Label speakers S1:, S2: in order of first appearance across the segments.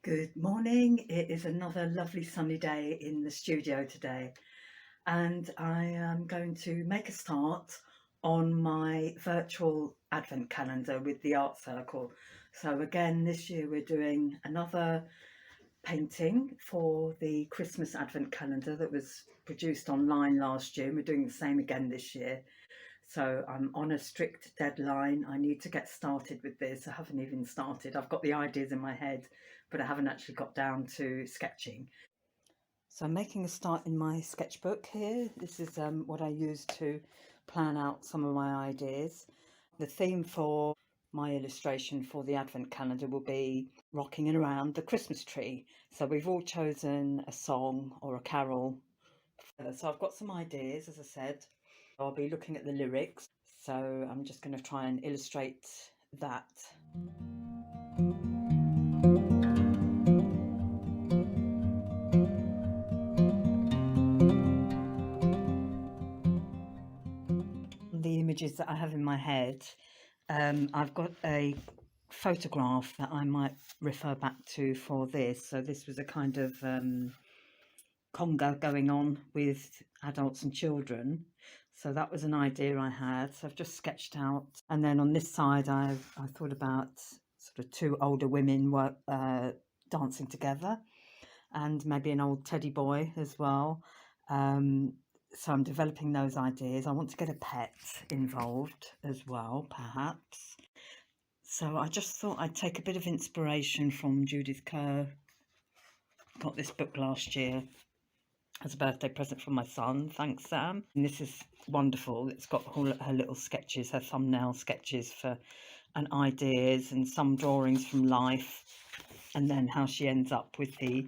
S1: Good morning. It is another lovely sunny day in the studio today, and I am going to make a start on my virtual advent calendar with the Art Circle. So, again, this year we're doing another painting for the Christmas advent calendar that was produced online last year, and we're doing the same again this year. So I'm on a strict deadline. I need to get started with this. I haven't even started. I've got the ideas in my head, but I haven't actually got down to sketching. So I'm making a start in my sketchbook here. This is what I use to plan out some of my ideas. The theme for my illustration for the advent calendar will be rocking around the Christmas tree. So we've all chosen a song or a carol. So I've got some ideas, as I said. I'll be looking at the lyrics, so I'm just going to try and illustrate that. The images that I have in my head, I've got a photograph that I might refer back to for this. So this was a kind of conga going on with adults and children. So that was an idea I had. So I've just sketched out. And then on this side, I thought about sort of two older women dancing together and maybe an old teddy boy as well. So I'm developing those ideas. I want to get a pet involved as well, perhaps. So I just thought I'd take a bit of inspiration from Judith Kerr. Got this book last year as a birthday present from my son. Thanks, Sam. And this is wonderful. It's got all her little sketches, her thumbnail sketches and ideas, and some drawings from life, and then how she ends up with the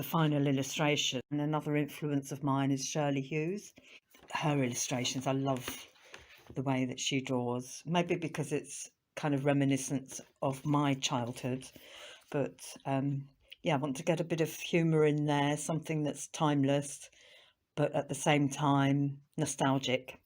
S1: final illustration. And another influence of mine is Shirley Hughes. Her illustrations, I love the way that she draws, maybe because it's kind of reminiscent of my childhood, but yeah, I want to get a bit of humour in there, something that's timeless, but at the same time nostalgic.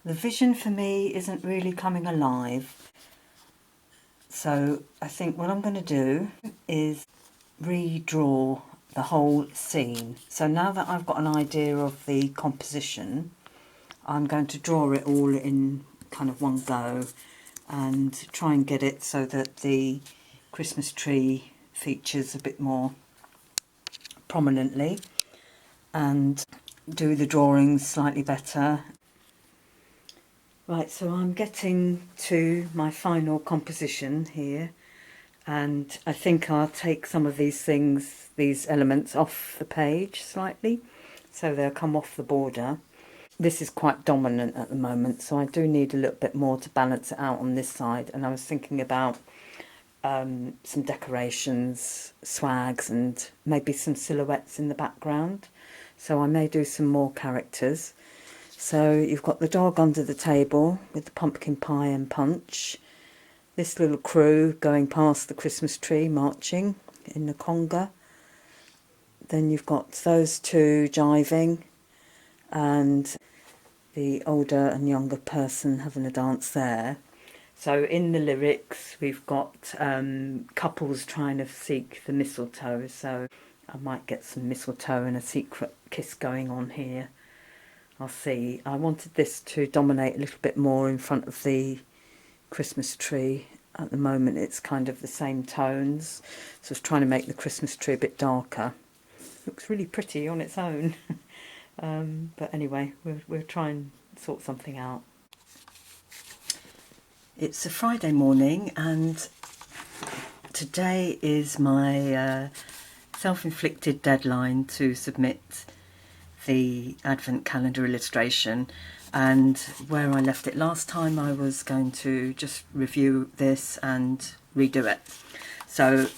S1: The vision for me isn't really coming alive. So I think what I'm going to do is redraw the whole scene. So now that I've got an idea of the composition, I'm going to draw it all in kind of one go and try and get it so that the Christmas tree features a bit more prominently and do the drawings slightly better. Right, so I'm getting to my final composition here, and I think I'll take some of these things, these elements off the page slightly, so they'll come off the border. This is quite dominant at the moment, so I do need a little bit more to balance it out on this side, and I was thinking about some decorations, swags, and maybe some silhouettes in the background. So I may do some more characters. So you've got the dog under the table with the pumpkin pie and punch. this little crew going past the Christmas tree, marching in the conga. Then you've got those two jiving, and the older and younger person having a dance there. So in the lyrics, we've got couples trying to seek the mistletoe. So I might get some mistletoe and a secret kiss going on here. I'll see. I wanted this to dominate a little bit more in front of the Christmas tree. At the moment, it's kind of the same tones. So I was trying to make the Christmas tree a bit darker. Looks really pretty on its own. But anyway, we'll try and sort something out. It's a Friday morning, and today is my self-inflicted deadline to submit the Advent calendar illustration. And where I left it last time, I was going to just review this and redo it. So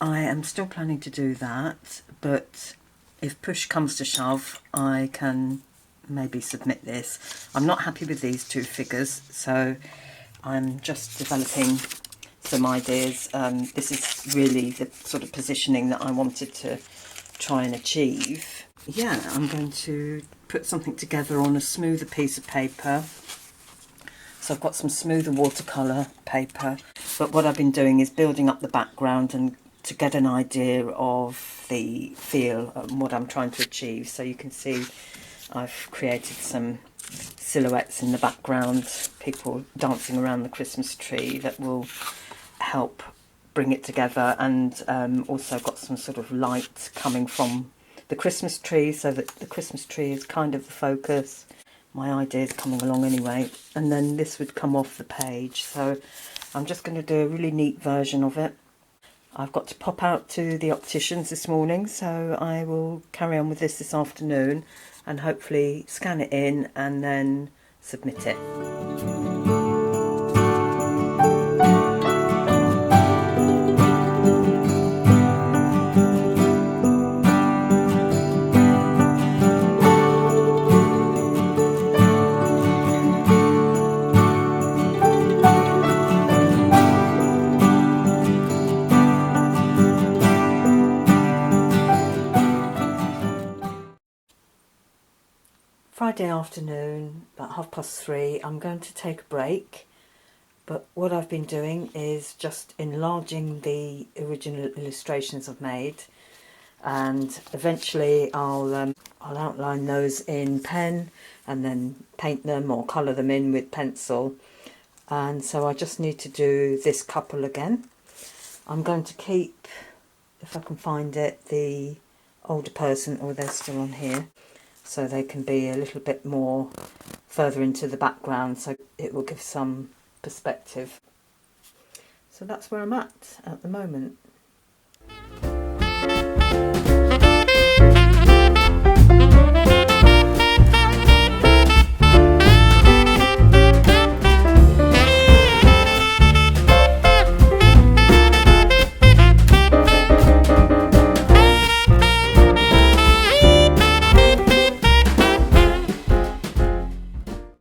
S1: I am still planning to do that, but if push comes to shove, I can maybe submit this. I'm not happy with these two figures, so I'm just developing some ideas. This is really the sort of positioning that I wanted to try and achieve. Yeah, I'm going to put something together on a smoother piece of paper. So I've got some smoother watercolour paper, but what I've been doing is building up the background and to get an idea of the feel and what I'm trying to achieve. So you can see I've created some silhouettes in the background, people dancing around the Christmas tree that will help bring it together, and also got some sort of light coming from the Christmas tree so that the Christmas tree is kind of the focus. My idea is coming along anyway, and then this would come off the page. So I'm just going to do a really neat version of it. I've got to pop out to the opticians this morning, so I will carry on with this afternoon and hopefully scan it in and then submit it. Friday afternoon, about 3:30, I'm going to take a break, but what I've been doing is just enlarging the original illustrations I've made, and eventually I'll outline those in pen and then paint them or colour them in with pencil. And so I just need to do this couple again. I'm going to keep, if I can find it, the older person, or they're still on here, so they can be a little bit more further into the background, so it will give some perspective. So that's where I'm at the moment.